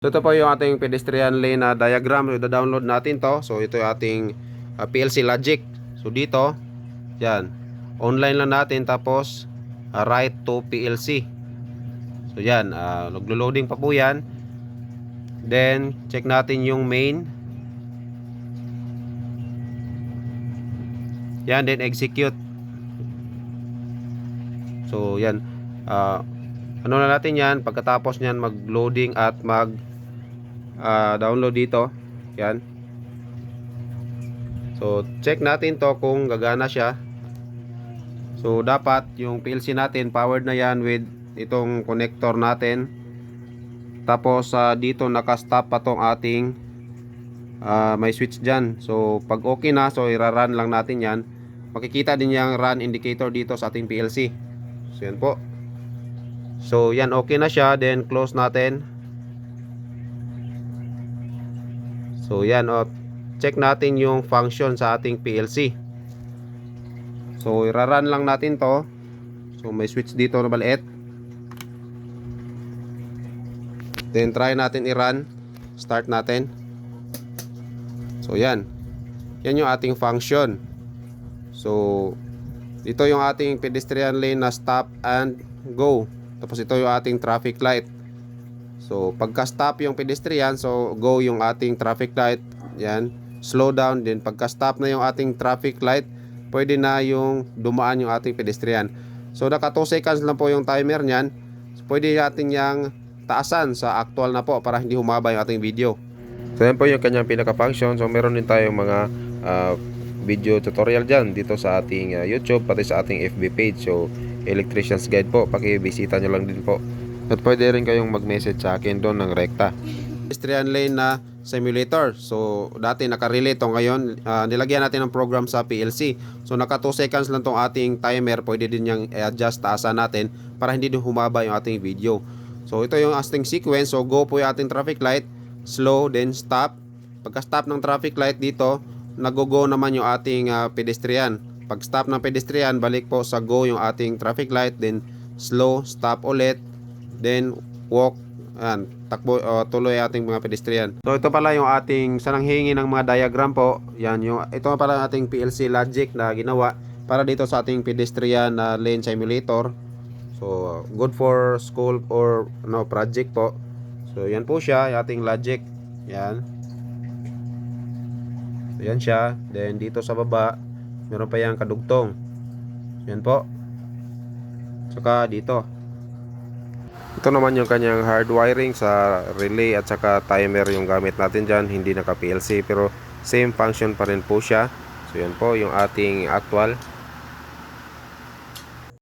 So ito po yung ating pedestrian lane na diagram. So download natin to. So ito yung ating PLC logic. So dito, yan. Online lang natin tapos write to PLC. So yan, naglo-loading pa po yan. Then check natin yung main. Yan, then execute. So yan. Ano na natin yan, pagkatapos nyan mag-loading at download dito. Yan. So check natin to kung gagana siya. So dapat yung PLC natin powered na yan with itong connector natin. Tapos dito naka-stop pa tong ating may switch dyan. So pag okay na, so ira-run lang natin yan. Makikita din yung run indicator dito sa ating PLC. So yan po. So yan, okay na siya. Then close natin. So yan, check natin yung function sa ating PLC. So ira-run lang natin to. So may switch dito na maliit. Then try natin i-run. Start natin. So yan. Yan yung ating function. So dito yung ating pedestrian lane na stop and go. Tapos ito yung ating traffic light. So pagka-stop yung pedestrian, so go yung ating traffic light. Yan, slow down. Then pagka-stop na yung ating traffic light, pwede na yung dumaan yung ating pedestrian. So naka 2 seconds lang po yung timer niyan. So, pwede natin yang taasan sa actual na po para hindi humaba yung ating video. So yan po yung kanyang pinaka-function. So meron din tayong mga video tutorial dyan dito sa ating YouTube, pati sa ating FB page. So Electrician's Guide po, pakibisita nyo lang din po. At pwede rin kayong mag-message sa akin doon ng rekta. Pedestrian lane na simulator. So dati nakarelate to, ngayon nilagyan natin ng program sa PLC. So naka 2 seconds lang tong ating timer. Pwede din yung adjust taasan natin para hindi din humaba yung ating video. So ito yung ating sequence. So go po yung ating traffic light, slow, then stop. Pagka stop ng traffic light dito, nag-go naman yung ating pedestrian. Pag stop ng pedestrian, balik po sa go yung ating traffic light, then slow, stop ulit, then walk. Ayan, takbo, tuloy ating mga pedestrian. So ito pala yung ating sananghingi ng mga diagram po. Yan yung, ito pala ating PLC logic na ginawa para dito sa ating pedestrian lane simulator. So good for school or project po. So yan po siya, yung ating logic. Yan. So yan siya. Then dito sa baba, meron pa yung kadugtong. Yan po. Saka dito. Ito naman yung kanyang hard wiring sa relay at saka timer yung gamit natin dyan. Hindi naka PLC pero same function pa rin po siya. So yan po yung ating actual.